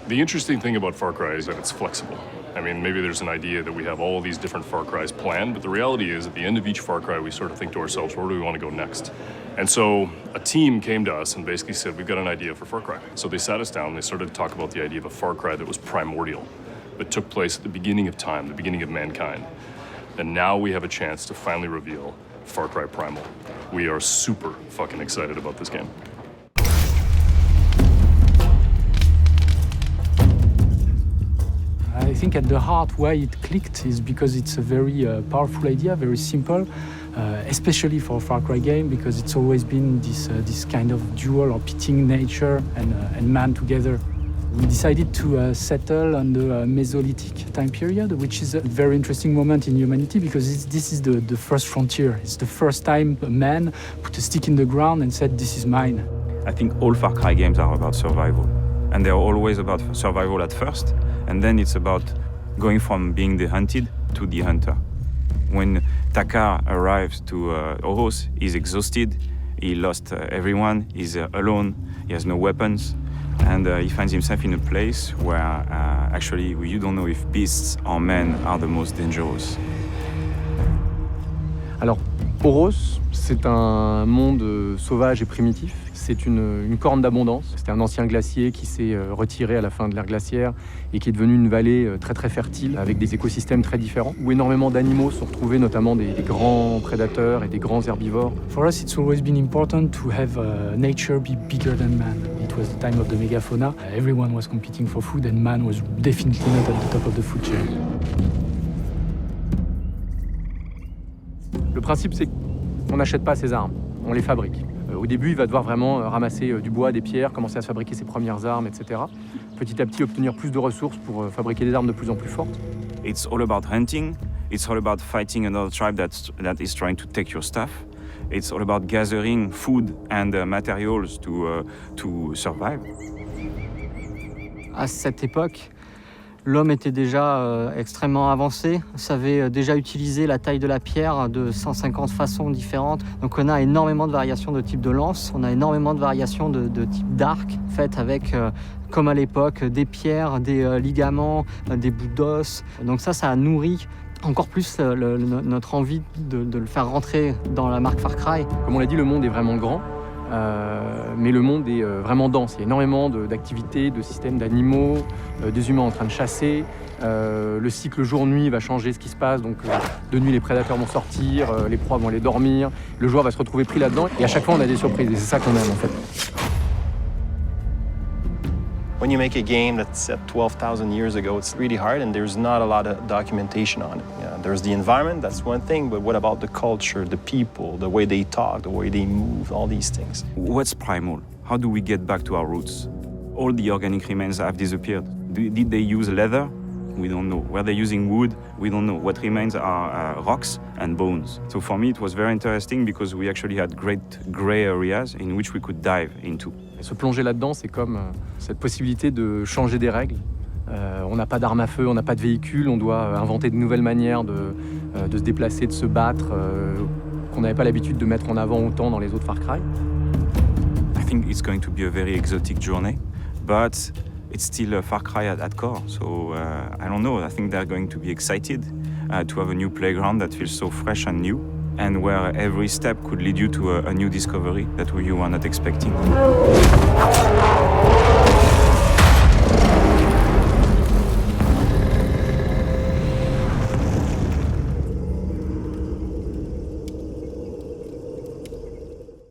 The interesting thing about Far Cry is that it's flexible. I mean, maybe there's an idea that we have all these different Far Crys planned, but the reality is at the end of each Far Cry, we sort of think to ourselves, where do we want to go next? And so a team came to us and basically said, we've got an idea for Far Cry. So they sat us down and they started to talk about the idea of a Far Cry that was primordial, that took place at the beginning of time, the beginning of mankind. And now we have a chance to finally reveal Far Cry Primal. We are super fucking excited about this game. I think at the heart why it clicked is because it's a very powerful idea, very simple, especially for a Far Cry game, because it's always been this kind of dual or pitting nature and man together. We decided to settle on the Mesolithic time period, which is a very interesting moment in humanity because this is the first frontier. It's the first time a man put a stick in the ground and said, this is mine. I think all Far Cry games are about survival. And they're always about survival at first, and then it's about going from being the hunted to the hunter. When Takar arrives to Oros, he's exhausted, he lost everyone, he's alone, he has no weapons, and he finds himself in a place where actually you don't know if beasts or men are the most dangerous. Alors, Oros, c'est un monde sauvage et primitif. C'est une corne d'abondance. C'était un ancien glacier qui s'est retiré à la fin de l'ère glaciaire et qui est devenu une vallée très très fertile avec des écosystèmes très différents où énormément d'animaux sont retrouvés, notamment des grands prédateurs et des grands herbivores. For us, it's always been important to have nature be bigger than man. It was the time of the megafauna. Everyone was competing for food and man was definitely not at the top of the food chain. Le principe, c'est qu'on n'achète pas ses armes, on les fabrique. Au début, il va devoir vraiment ramasser du bois, des pierres, commencer à se fabriquer ses premières armes, etc. Petit à petit, obtenir plus de ressources pour fabriquer des armes de plus en plus fortes. It's all about hunting. It's all about fighting another tribe that is trying to take your stuff. It's all about gathering food and materials to survive. À cette époque, l'homme était déjà extrêmement avancé, savait déjà utiliser la taille de la pierre de 150 façons différentes. Donc on a énormément de variations de type de lance, on a énormément de variations de type d'arc, faites avec, comme à l'époque, des pierres, des ligaments, des bouts d'os. Donc ça a nourri encore plus notre envie de le faire rentrer dans la marque Far Cry. Comme on l'a dit, le monde est vraiment grand. Mais le monde est vraiment dense. Il y a énormément d'activités, de systèmes d'animaux, des humains en train de chasser. Le cycle jour-nuit va changer ce qui se passe. Donc, de nuit, les prédateurs vont sortir, les proies vont aller dormir. Le joueur va se retrouver pris là-dedans. Et à chaque fois, on a des surprises. Et c'est ça qu'on aime, en fait. When you make a game that's set 12,000 years ago, it's really hard and there's not a lot of documentation on it. Yeah, there's the environment, that's one thing, but what about the culture, the people, the way they talk, the way they move, all these things? What's Primal? How do we get back to our roots? All the organic remains have disappeared. Did they use leather? We don't know. Were they using wood? We don't know. What remains are rocks and bones. So for me, it was very interesting because we actually had great gray areas in which we could dive into. Et se plonger là-dedans, c'est comme cette possibilité de changer des règles. On n'a pas d'armes à feu, on n'a pas de véhicule, on doit inventer de nouvelles manières de se déplacer, de se battre, qu'on n'avait pas l'habitude de mettre en avant autant dans les autres Far Cry. I think it's going to be a very exotic journey, but it's still a Far Cry at core, so I don't know. I think they're going to be excited to have a new playground that feels so fresh and new, and where every step could lead you to a new discovery that you were not expecting.